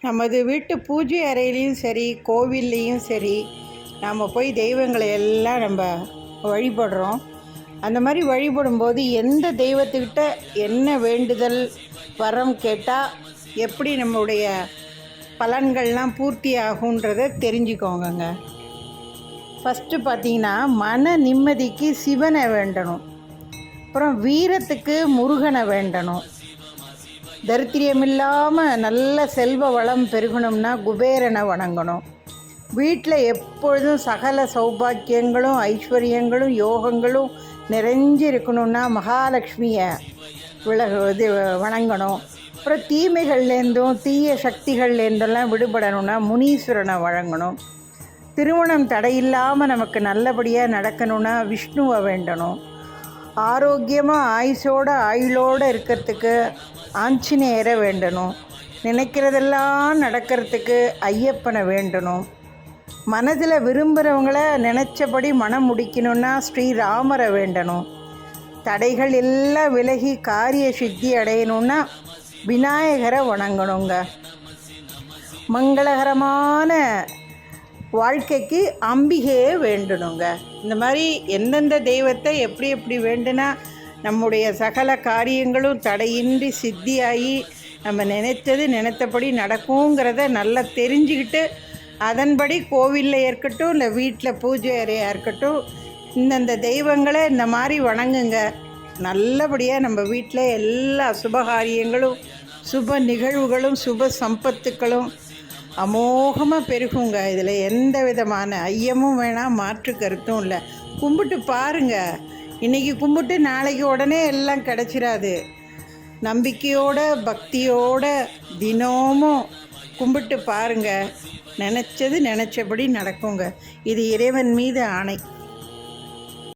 நமது வீட்டு பூஜை அறையிலையும் சரி, கோவில்லையும் சரி, நாம் போய் தெய்வங்களை எல்லாம் நம்ம வழிபடுறோம். அந்த மாதிரி வழிபடும்போது எந்த தெய்வத்துக்கிட்ட என்ன வேண்டுதல் வரம் கேட்டால் எப்படி நம்மளுடைய பலன்கள்லாம் பூர்த்தி ஆகுன்றதை தெரிஞ்சுக்கோங்க. ஃபஸ்ட்டு பார்த்திங்கன்னா, மன நிம்மதிக்கு சிவனை வேண்டணும். அப்புறம் வீரத்துக்கு முருகனை வேண்டணும். தரித்திரியமில்லாமல் நல்ல செல்வ வளம் பெருகணும்னா குபேரனை வணங்கணும். வீட்டில் எப்பொழுதும் சகல சௌபாக்கியங்களும் ஐஸ்வர்யங்களும் யோகங்களும் நிறைஞ்சு இருக்கணும்னா மகாலட்சுமியை வணங்கணும். அப்புறம் தீமைகள்லேருந்தும் தீய சக்திகள்லேருந்தெல்லாம் விடுபடணும்னா முனீஸ்வரனை வணங்கணும். திருமணம் தடையில்லாமல் நமக்கு நல்லபடியாக நடக்கணும்னா விஷ்ணுவை வேண்டணும். ஆரோக்கியமாக ஆயுளோடு இருக்கிறதுக்கு ஆஞ்சநேயரை வேண்டணும். நினைக்கிறதெல்லாம் நடக்கிறதுக்கு ஐயப்பனை வேண்டணும். மனதில் விரும்புகிறவங்கள நினச்சபடி மனம் முடிக்கணும்னா ஸ்ரீராமரை வேண்டணும். தடைகள் எல்லாம் விலகி காரிய சித்தி அடையணும்னா விநாயகரை வணங்கணுங்க. மங்களகரமான வாழ்க்கைக்கு அம்பிகையே வேண்டணுங்க. இந்த மாதிரி எந்தெந்த தெய்வத்தை எப்படி வேண்டுனா நம்முடைய சகல காரியங்களும் தடையின்றி சித்தியாகி நம்ம நினைத்தபடி நடக்குங்கிறத நல்லா தெரிஞ்சுக்கிட்டு அதன்படி கோவிலில் இருக்கட்டும் இல்லை வீட்டில் பூஜை அறையாக இருக்கட்டும் இந்தந்த தெய்வங்களை இந்த மாதிரி வணங்குங்க. நல்லபடியாக நம்ம வீட்டில் எல்லா சுபகாரியங்களும் சுப நிகழ்வுகளும் சுப சம்பத்துக்களும் அமோகமாக பெருகுங்க. இதில் எந்த விதமான ஐயமும் வேணாம், மாற்று கருத்தும் இல்லை. கும்பிட்டு பாருங்கள். இன்றைக்கி கும்பிட்டு நாளைக்கு உடனே எல்லாம் கிடச்சிராது. நம்பிக்கையோட பக்தியோட தினமும் கும்பிட்டு பாருங்கள். நினச்சபடி நடக்குங்க. இது இறைவன் மீது ஆணை.